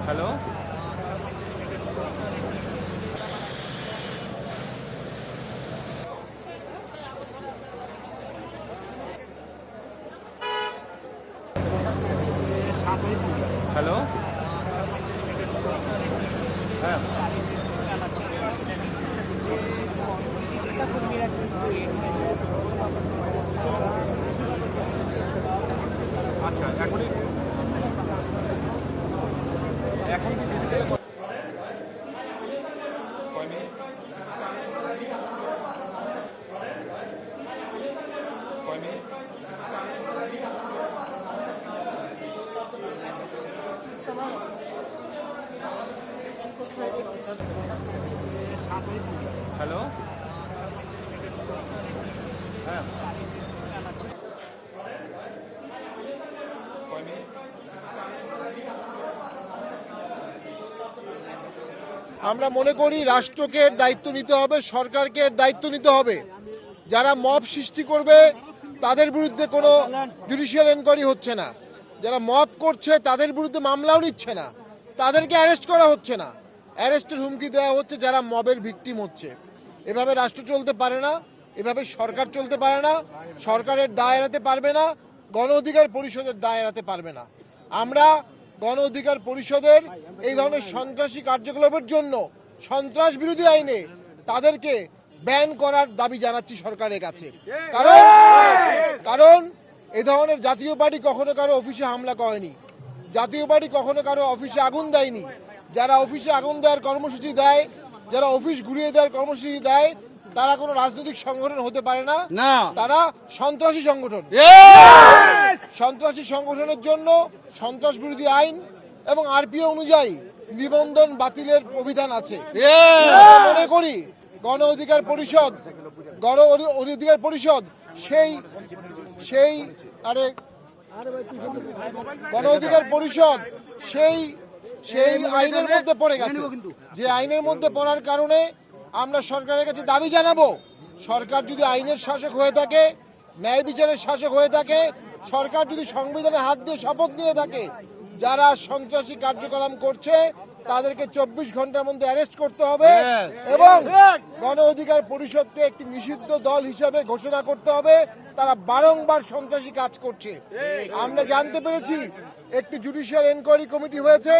Hello hello হ্যাঁ আচ্ছা এখনই এখন কি ডিজিটাল কয় মিনিট কয় মিনিট হ্যালো হ্যাঁ কয় মিনিট আমরা মনে করি রাষ্ট্রকে এর দায়িত্ব নিতে হবে, সরকারকে এর দায়িত্ব নিতে হবে। যারা মব সৃষ্টি করবে তাদের বিরুদ্ধে কোনো জুডিশিয়াল এনকোয়ারি হচ্ছে না, যারা মব করছে তাদের বিরুদ্ধে মামলাও নিচ্ছে না, তাদেরকে অ্যারেস্ট করা হচ্ছে না, অ্যারেস্টের হুমকি দেওয়া হচ্ছে যারা মবের ভিকটিম হচ্ছে। এভাবে রাষ্ট্র চলতে পারে না, এভাবে সরকার চলতে পারে না, সরকারের দায় এড়াতে পারবে না, গণ অধিকার পরিষদের দায় এড়াতে পারবে না। আমরা গণ অধিকার পরিষদের এই ধরনের সন্ত্রাসী কার্যকলাপের জন্য সন্ত্রাস বিরোধী আইনে তাদেরকে ব্যান করার দাবি জানাচ্ছি সরকারের কাছে। কারণ এই ধরনের জাতীয় পার্টি কখনো কারো অফিসে হামলা করেনি, জাতীয় পার্টি কখনো কারো অফিসে আগুন দেয়নি। যারা অফিসে আগুন দেওয়ার কর্মসূচি দেয়, যারা অফিস ঘুরিয়ে দেওয়ার কর্মসূচি দেয়, তারা কোনো রাজনৈতিক সংগঠন হতে পারে না, তারা সন্ত্রাসী সংগঠন। সন্ত্রাসী সংগঠনের জন্য সন্ত্রাস বিরোধী আইন এবং আরপিও অনুযায়ী নিবন্ধন বাতিলের অভিধান আছে। মনে করি গণ অধিকার পরিষদ সেই গণ অধিকার পরিষদ সেই আইনের মধ্যে পড়ে গেছে, যে আইনের মধ্যে পড়ার কারণে আমরা সরকারের কাছে দাবি জানাবো, সরকার যদি আইনের শাসক হয়ে থাকে, ন্যায় বিচারের শাসক হয়ে থাকে, সরকার যদি সংবিধানে হাত দিয়ে শপথ নিয়ে থাকে, যারা সন্ত্রাসী কার্যকলাপ করছে তাদেরকে 24 ঘন্টার মধ্যে অ্যারেস্ট করতে হবে এবং গণ অধিকার পরিষদকে একটি নিষিদ্ধ দল হিসেবে ঘোষণা করতে হবে। তারা বারংবার সন্ত্রাসী কাজ করছে। আমরা জানতে পেরেছি একটি জুডিশিয়াল এনকোয়ারি কমিটি হয়েছে,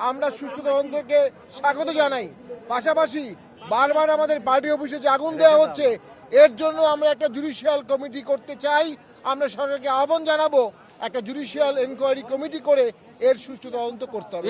আমরা সুষ্ঠু তদন্তকে স্বাগত জানাই। পাশাপাশি বারবার আমাদের পার্টি অফিসে যে আগুন দেওয়া হচ্ছে, এর জন্য আমরা একটা জুডিশিয়াল কমিটি করতে চাই। আমরা সরকারকে আহ্বান জানাবো একটা জুডিশিয়াল এনকোয়ারি কমিটি করে এর সুষ্ঠু তদন্ত করতে হবে।